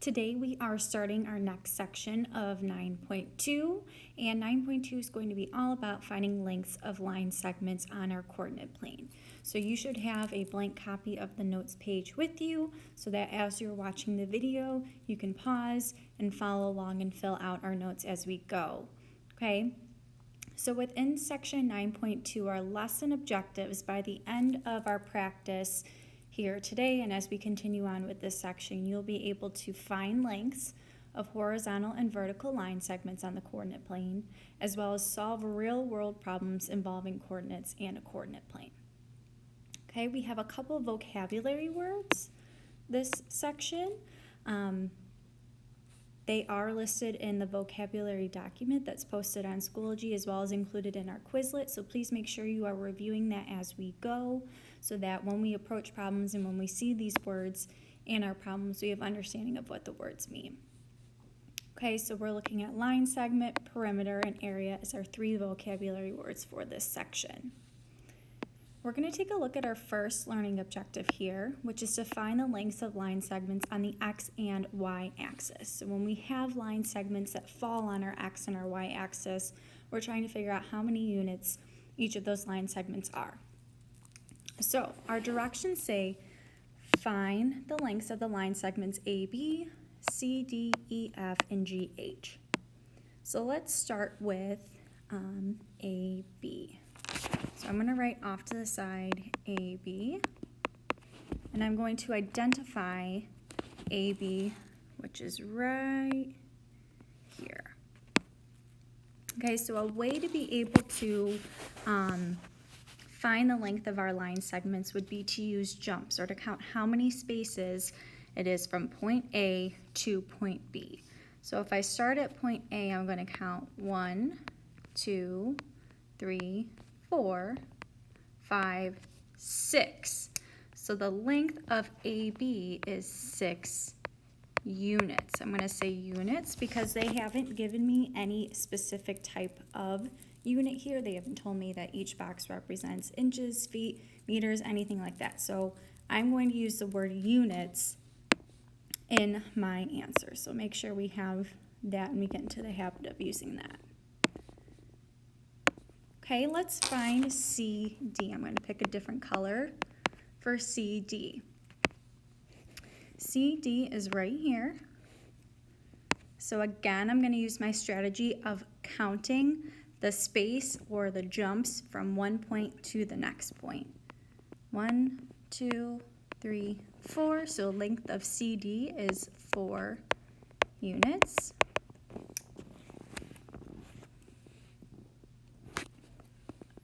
Today we are starting our next section of 9.2, and 9.2 is going to be all about finding lengths of line segments on our coordinate plane. So you should have a blank copy of the notes page with you so that as you're watching the video, you can pause and follow along and fill out our notes as we go. Okay? So within section 9.2 are lesson objectives. By the end of our practice here today, and as we continue on with this section, you'll be able to find lengths of horizontal and vertical line segments on the coordinate plane, as well as solve real-world problems involving coordinates and a coordinate plane. Okay, we have a couple of vocabulary words this section. They are listed in the vocabulary document that's posted on Schoology as well as included in our Quizlet, so please make sure you are reviewing that as we go so that when we approach problems and when we see these words in our problems, we have understanding of what the words mean. Okay, so we're looking at line segment, perimeter, and area as our three vocabulary words for this section. We're going to take a look at our first learning objective here, which is to find the lengths of line segments on the X and Y axis. So when we have line segments that fall on our X and our Y axis, we're trying to figure out how many units each of those line segments are. So our directions say find the lengths of the line segments AB, CD, EF, and GH. So let's start with AB. So I'm going to write off to the side AB, and I'm going to identify AB, which is right here. Okay, so a way to be able to find the length of our line segments would be to use jumps, or to count how many spaces it is from point A to point B. So if I start at point A, I'm going to count 1, 2, 3, 4, 5, 6. So the length of AB is 6 units. I'm going to say units because they haven't given me any specific type of unit here. They haven't told me that each box represents inches, feet, meters, anything like that. So I'm going to use the word units in my answer. So make sure we have that and we get into the habit of using that. Okay, let's find CD. I'm going to pick a different color for CD. CD is right here. So again, I'm going to use my strategy of counting the space or the jumps from one point to the next point. 1, 2, 3, 4. So length of CD is 4 units.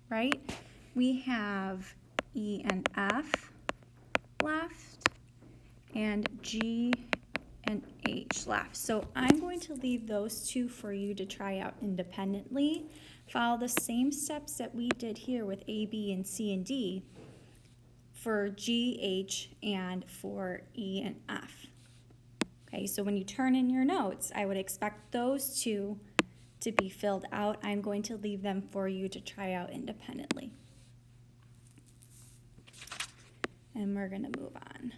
Right? We have E and F left and G and H left. So I'm going to leave those two for you to try out independently. Follow the same steps that we did here with A, B, and C and D for G, H, and for E and F. Okay, so when you turn in your notes, I would expect those two to be filled out. I'm going to leave them for you to try out independently. And we're going to move on.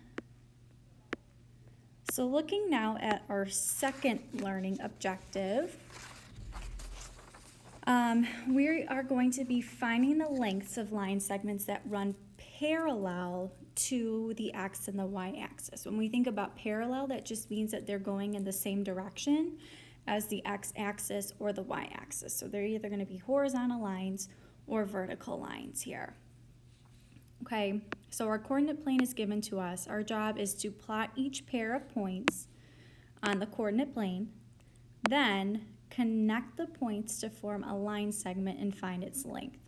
So looking now at our second learning objective, we are going to be finding the lengths of line segments that run parallel to the X and the Y axis. When we think about parallel, that just means that they're going in the same direction as the X-axis or the Y-axis. So they're either going to be horizontal lines or vertical lines here. Okay, so our coordinate plane is given to us. Our job is to plot each pair of points on the coordinate plane, then connect the points to form a line segment and find its length.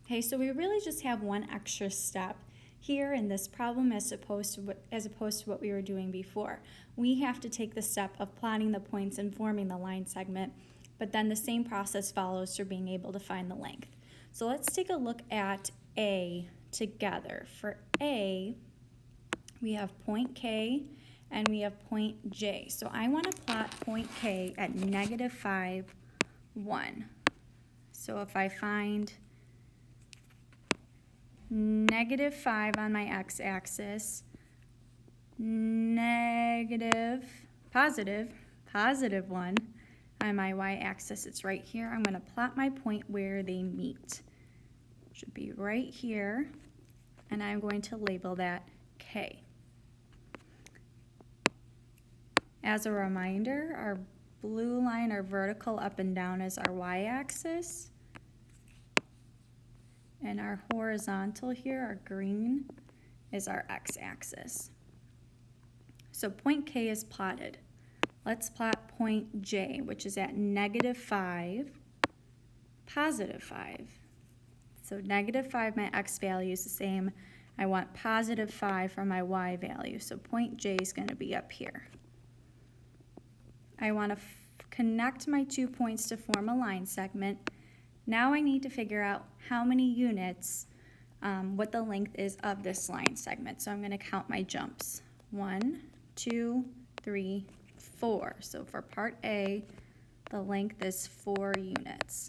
Okay, so we really just have one extra step here in this problem as opposed to what we were doing before. We have to take the step of plotting the points and forming the line segment, but then the same process follows for being able to find the length. So let's take a look at A together. For A, we have point K and we have point J. So I want to plot point K at -5, 1. So if I find -5 on my x-axis, -5 positive 1 on my y-axis. It's right here. I'm going to plot my point where they meet. Should be right here, and I'm going to label that K. As a reminder, our blue line, our vertical up and down, is our y-axis. And our horizontal here, our green, is our x-axis. So point K is plotted. Let's plot point J, which is at -5, +5. So -5, my x value is the same. I want +5 for my y value. So point J is going to be up here. I want to connect my 2 points to form a line segment. Now I need to figure out how many units, what the length is of this line segment. So I'm going to count my jumps. 1, 2, 3, 4. So for part A, the length is 4 units.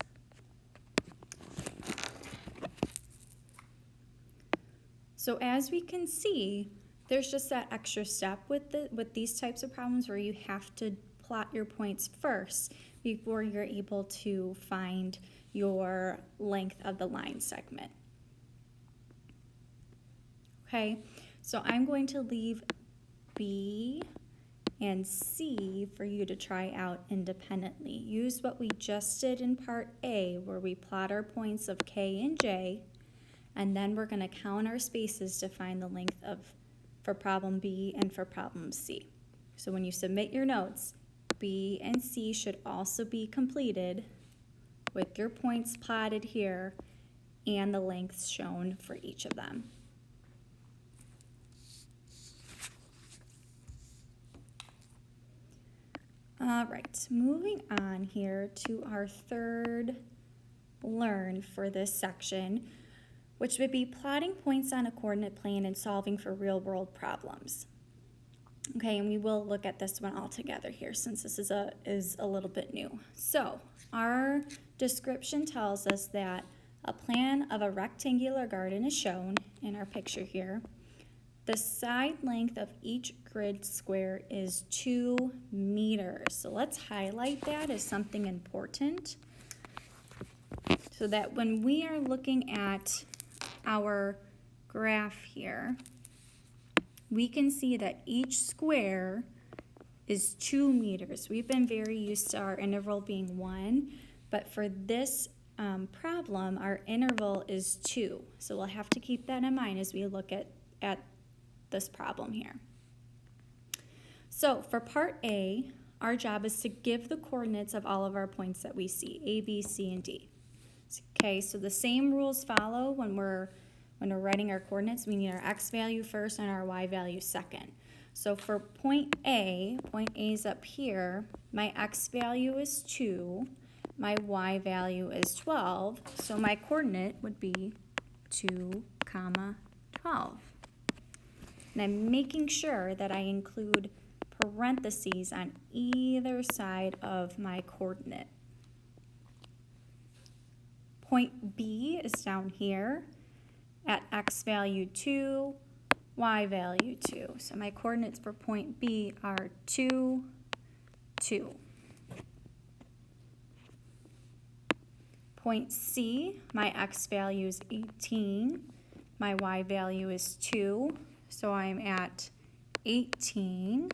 So as we can see, there's just that extra step with these types of problems where you have to plot your points first before you're able to find your length of the line segment. Okay, so I'm going to leave B and C for you to try out independently. Use what we just did in part A, where we plot our points of K and J, and then we're going to count our spaces to find the length for problem B and for problem C. So when you submit your notes, B and C should also be completed with your points plotted here and the lengths shown for each of them. All right, moving on here to our third learn for this section, which would be plotting points on a coordinate plane and solving for real-world problems. Okay, and we will look at this one all together here since this is a little bit new. So our description tells us that a plan of a rectangular garden is shown in our picture here. The side length of each grid square is 2 meters. So let's highlight that as something important so that when we are looking at our graph here, we can see that each square is 2 meters. We've been very used to our interval being 1, but for this problem, our interval is 2. So we'll have to keep that in mind as we look at this problem here. So for part A, our job is to give the coordinates of all of our points that we see, A, B, C, and D. Okay, so the same rules follow when we're writing our coordinates. We need our x value first and our y value second. So for point A is up here, my x value is 2, my y value is 12, so my coordinate would be 2, 12. And I'm making sure that I include parentheses on either side of my coordinate. Point B is down here at x value 2, y value 2. So my coordinates for point B are 2, 2. Point C, my x value is 18, my y value is 2, so I'm at 18,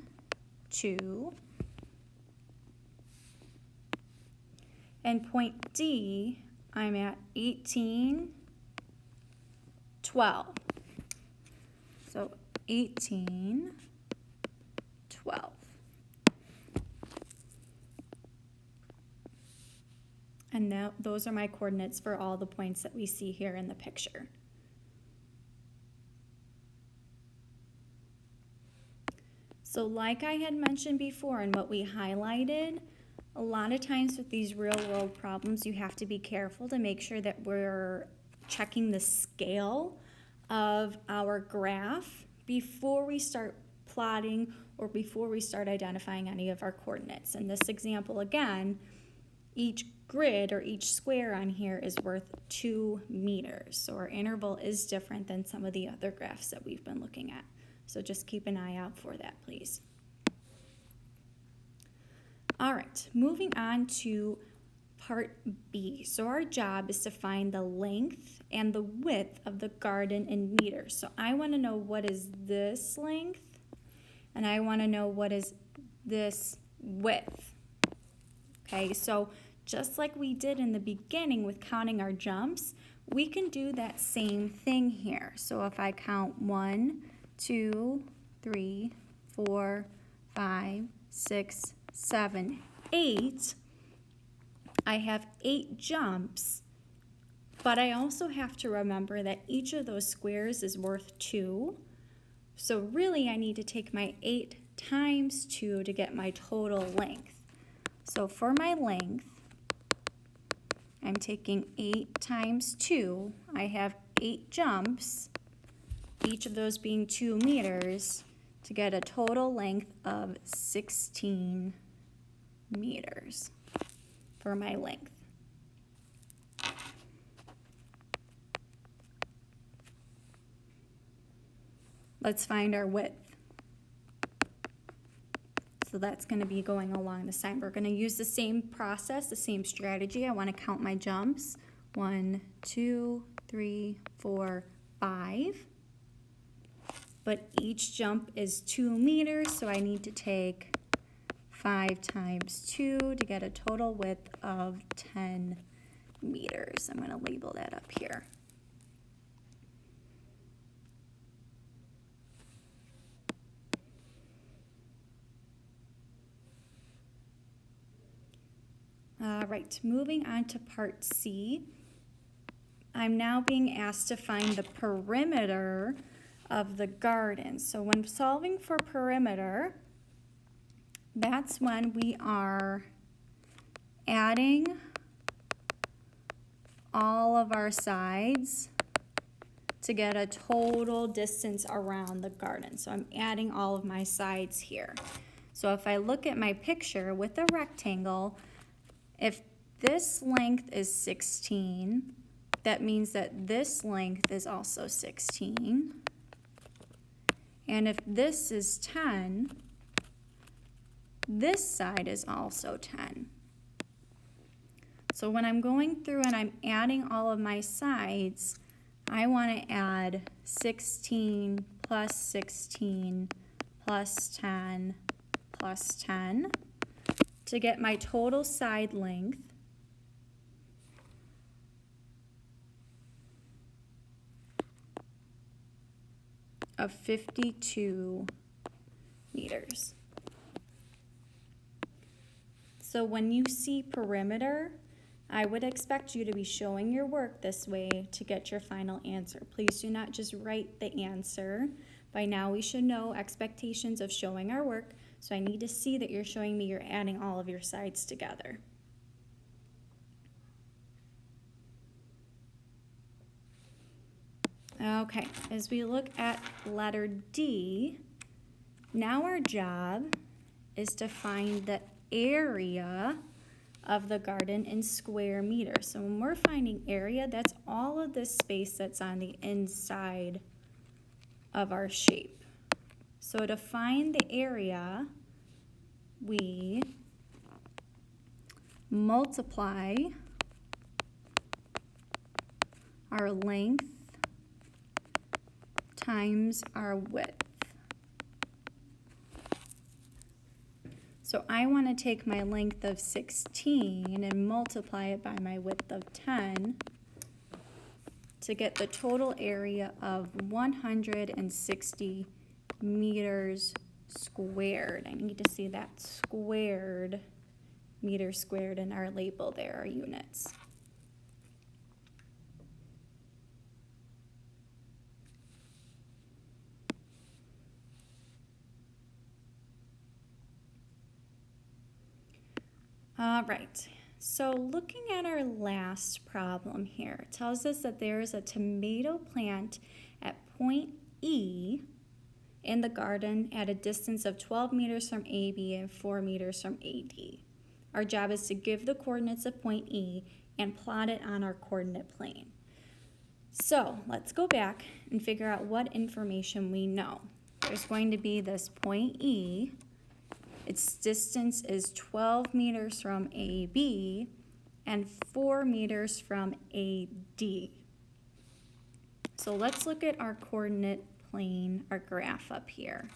2. And point D, I'm at 18, 12. So 18, 12. And now those are my coordinates for all the points that we see here in the picture. So like I had mentioned before and what we highlighted, a lot of times with these real world problems, you have to be careful to make sure that we're checking the scale of our graph before we start plotting or before we start identifying any of our coordinates. In this example again, each grid or each square on here is worth 2 meters. So our interval is different than some of the other graphs that we've been looking at. So just keep an eye out for that, please. All right, moving on to part B. So our job is to find the length and the width of the garden in meters. So I want to know what is this length, and I want to know what is this width. Okay, so just like we did in the beginning with counting our jumps, we can do that same thing here. So if I count 1, 2, 3, 4, 5, 6, 7, 8, I have 8 jumps, but I also have to remember that each of those squares is worth 2. So really I need to take my 8 times 2 to get my total length. So for my length, I'm taking 8 times 2. I have 8 jumps, each of those being 2 meters, to get a total length of 16 meters for my length. Let's find our width. So that's going to be going along the side. We're going to use the same process, the same strategy. I want to count my jumps. 1, 2, 3, 4, 5. But each jump is 2 meters, so I need to take 5 times 2 to get a total width of 10 meters. I'm going to label that up here. All right, moving on to part C. I'm now being asked to find the perimeter of the garden. So when solving for perimeter, that's when we are adding all of our sides to get a total distance around the garden. So I'm adding all of my sides here. So if I look at my picture with a rectangle, if this length is 16, that means that this length is also 16. And if this is 10, this side is also 10. So when I'm going through and I'm adding all of my sides, I want to add 16 plus 16 plus 10 plus 10 to get my total side length of 52 meters. So when you see perimeter, I would expect you to be showing your work this way to get your final answer. Please do not just write the answer. By now we should know expectations of showing our work, so I need to see that you're showing me you're adding all of your sides together. Okay, as we look at letter D, now our job is to find the area of the garden in square meters. So when we're finding area, that's all of this space that's on the inside of our shape. So to find the area, we multiply our length times our width. So I want to take my length of 16 and multiply it by my width of 10 to get the total area of 160 meters squared. I need to see that squared, meters squared in our label there, our units. All right, so looking at our last problem here, it tells us that there is a tomato plant at point E in the garden at a distance of 12 meters from AB and 4 meters from AD. Our job is to give the coordinates of point E and plot it on our coordinate plane. So let's go back and figure out what information we know. There's going to be this point E. its distance is 12 meters from AB and 4 meters from AD. So let's look at our coordinate plane, our graph up here.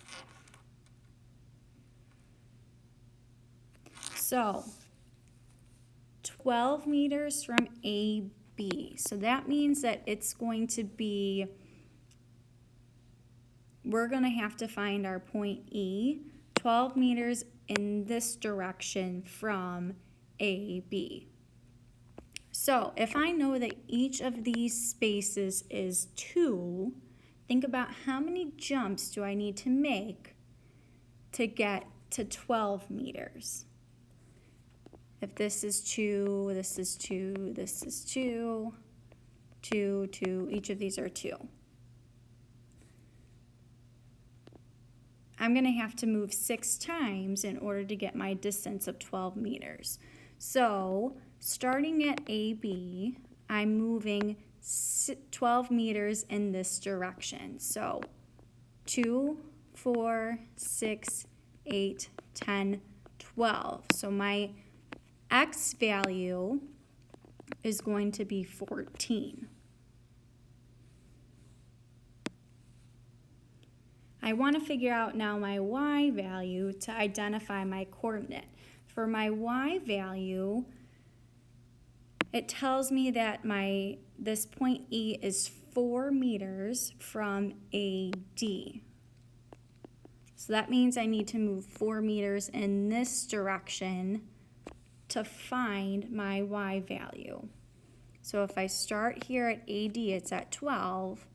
So 12 meters from AB. So that means that it's going to be, we're going to have to find our point E, 12 meters in this direction from AB. So if I know that each of these spaces is 2, think about how many jumps do I need to make to get to 12 meters. If this is 2, this is 2, this is 2, 2, 2, each of these are 2. I'm going to have to move 6 times in order to get my distance of 12 meters. So starting at AB, I'm moving 12 meters in this direction. So 2, 4, 6, 8, 10, 12. So my X value is going to be 14. I want to figure out now my Y value to identify my coordinate. For my Y value, it tells me that this point E is 4 meters from AD. So that means I need to move 4 meters in this direction to find my Y value. So if I start here at AD, it's at 12,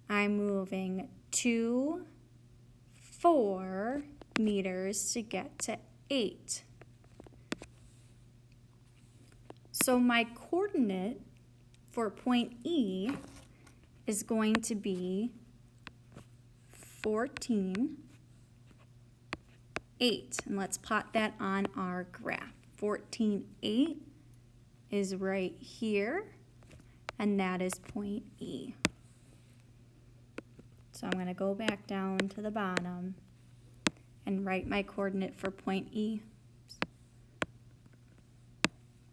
I'm moving 2, 4 meters to get to 8. So my coordinate for point E is going to be 14, 8. And let's plot that on our graph. 14, 8 is right here, and that is point E. So I'm going to go back down to the bottom and write my coordinate for point E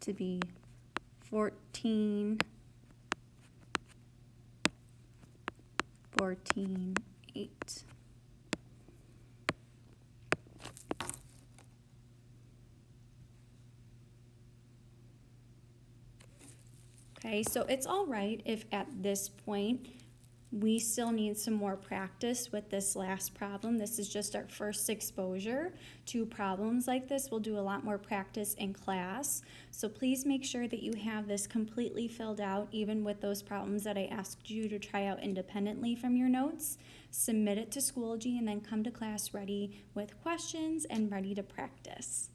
to be 14, 14, 8. Okay, so it's all right if at this point we still need some more practice with this last problem. This is just our first exposure to problems like this. We'll do a lot more practice in class. So please make sure that you have this completely filled out, even with those problems that I asked you to try out independently from your notes. Submit it to Schoology and then come to class ready with questions and ready to practice.